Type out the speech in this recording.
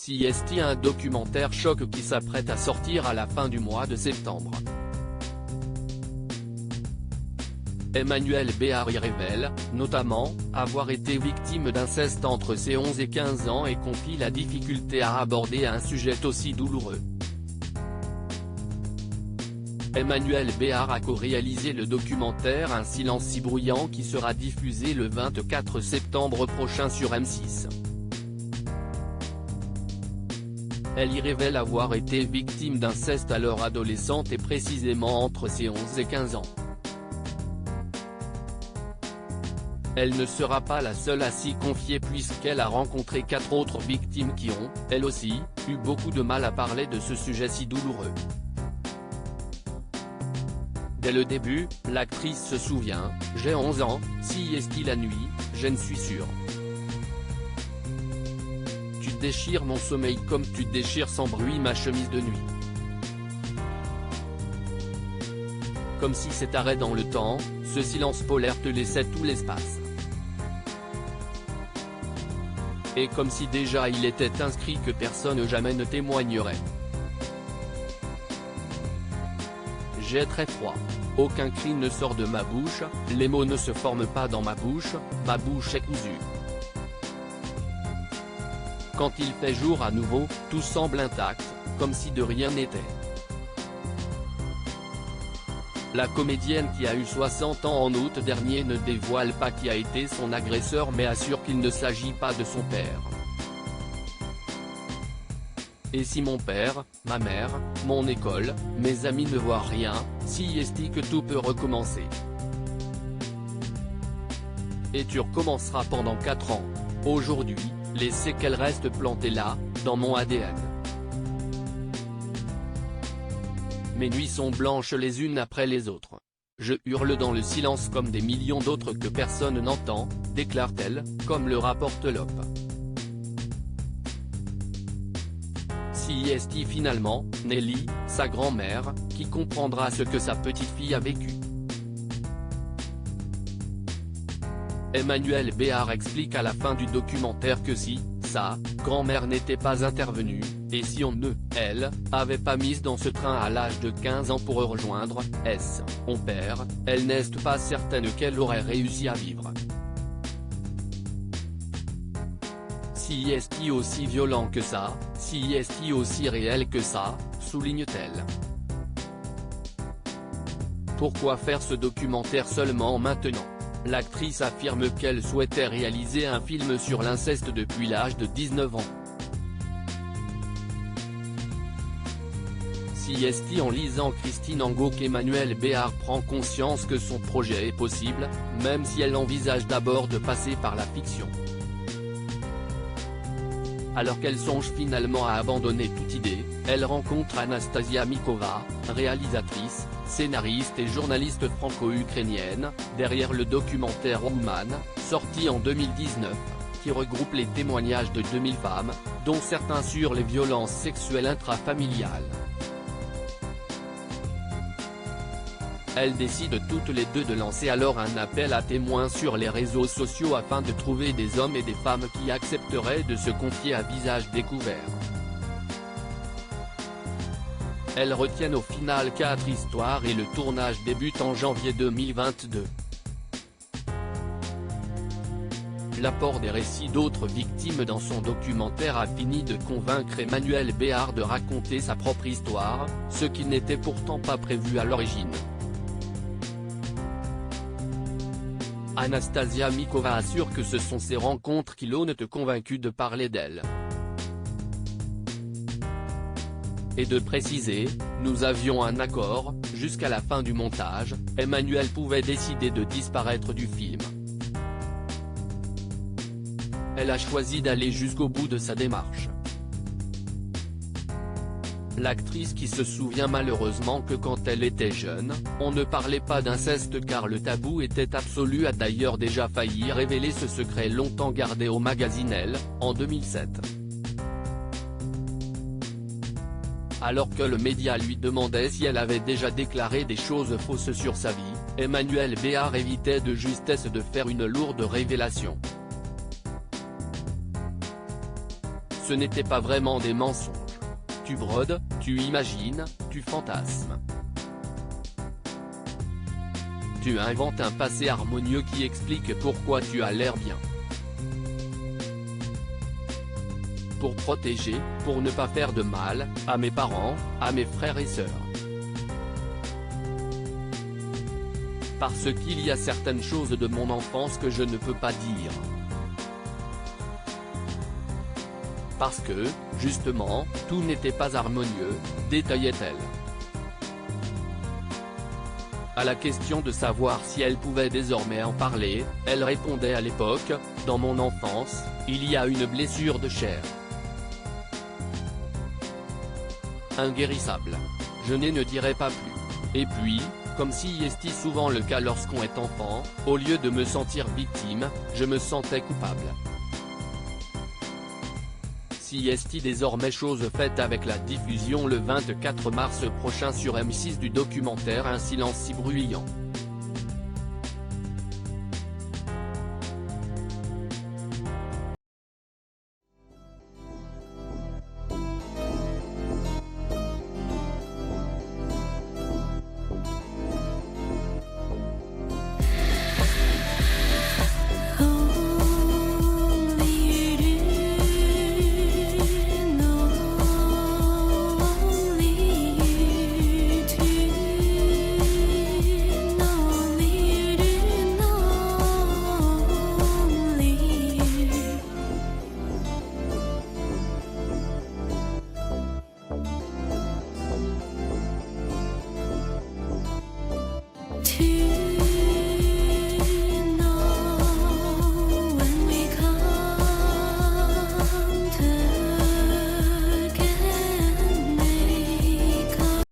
CST, un documentaire choc qui s'apprête à sortir à la fin du mois de septembre. Emmanuelle Béard y révèle, notamment, avoir été victime d'inceste entre ses 11 et 15 ans et confie la difficulté à aborder un sujet aussi douloureux. Emmanuelle Béard a co-réalisé le documentaire Un silence si bruyant qui sera diffusé le 24 septembre prochain sur M6. Elle y révèle avoir été victime d'inceste alors adolescente et précisément entre ses 11 et 15 ans. Elle ne sera pas la seule à s'y confier puisqu'elle a rencontré 4 autres victimes qui ont, elles aussi, eu beaucoup de mal à parler de ce sujet si douloureux. Dès le début, l'actrice se souvient, « J'ai 11 ans, si est-il la nuit, je ne suis sûre. Tu déchires mon sommeil comme tu déchires sans bruit ma chemise de nuit. » Comme si cet arrêt dans le temps, ce silence polaire te laissait tout l'espace. Et comme si déjà il était inscrit que personne jamais ne témoignerait. J'ai très froid. Aucun cri ne sort de ma bouche, les mots ne se forment pas dans ma bouche est cousue. Quand il fait jour à nouveau, tout semble intact, comme si de rien n'était. La comédienne qui a eu 60 ans en août dernier ne dévoile pas qui a été son agresseur mais assure qu'il ne s'agit pas de son père. Et si mon père, ma mère, mon école, mes amis ne voient rien, si est-il que tout peut recommencer. Et tu recommenceras pendant 4 ans. Aujourd'hui, les séquelles restent plantées là, dans mon ADN. Mes nuits sont blanches les unes après les autres. Je hurle dans le silence comme des millions d'autres que personne n'entend, déclare-t-elle, comme le rapporte l'Op. Si est-il finalement, Nelly, sa grand-mère, qui comprendra ce que sa petite-fille a vécu. Emmanuelle Béard explique à la fin du documentaire que si, sa grand-mère n'était pas intervenue, et si on ne, elle, avait pas mise dans ce train à l'âge de 15 ans pour rejoindre, son père, elle n'est pas certaine qu'elle aurait réussi à vivre. Si est-il aussi violent que ça, si est-il aussi réel que ça, souligne-t-elle. Pourquoi faire ce documentaire seulement maintenant? L'actrice affirme qu'elle souhaitait réaliser un film sur l'inceste depuis l'âge de 19 ans. Si est-il en lisant Christine Angot qu'Emmanuelle Béard prend conscience que son projet est possible, même si elle envisage d'abord de passer par la fiction. Alors qu'elle songe finalement à abandonner toute idée, elle rencontre Anastasia Mikova, réalisatrice, scénariste et journaliste franco-ukrainienne, derrière le documentaire Woman, sorti en 2019, qui regroupe les témoignages de 2000 femmes, dont certains sur les violences sexuelles intrafamiliales. Elles décident toutes les deux de lancer alors un appel à témoins sur les réseaux sociaux afin de trouver des hommes et des femmes qui accepteraient de se confier à visage découvert. Elles retiennent au final 4 histoires et le tournage débute en janvier 2022. L'apport des récits d'autres victimes dans son documentaire a fini de convaincre Emmanuelle Béard de raconter sa propre histoire, ce qui n'était pourtant pas prévu à l'origine. Anastasia Mikova assure que ce sont ces rencontres qui l'ont convaincue de parler d'elle. Et de préciser, nous avions un accord, jusqu'à la fin du montage, Emmanuelle pouvait décider de disparaître du film. Elle a choisi d'aller jusqu'au bout de sa démarche. L'actrice qui se souvient malheureusement que quand elle était jeune, on ne parlait pas d'inceste car le tabou était absolu a d'ailleurs déjà failli révéler ce secret longtemps gardé au magazine Elle, en 2007. Alors que le média lui demandait si elle avait déjà déclaré des choses fausses sur sa vie, Emmanuelle Béard évitait de justesse de faire une lourde révélation. Ce n'était pas vraiment des mensonges. Tu brodes, tu imagines, tu fantasmes. Tu inventes un passé harmonieux qui explique pourquoi tu as l'air bien. Pour protéger, pour ne pas faire de mal, à mes parents, à mes frères et sœurs. Parce qu'il y a certaines choses de mon enfance que je ne peux pas dire. Parce que, justement, tout n'était pas harmonieux, détaillait-elle. À la question de savoir si elle pouvait désormais en parler, elle répondait: à l'époque, dans mon enfance, il y a une blessure de chair. Inguérissable. Je ne dirai pas plus. Et puis, comme si est souvent le cas lorsqu'on est enfant, au lieu de me sentir victime, je me sentais coupable. Si est désormais chose faite avec la diffusion le 24 mars prochain sur M6 du documentaire Un silence si bruyant.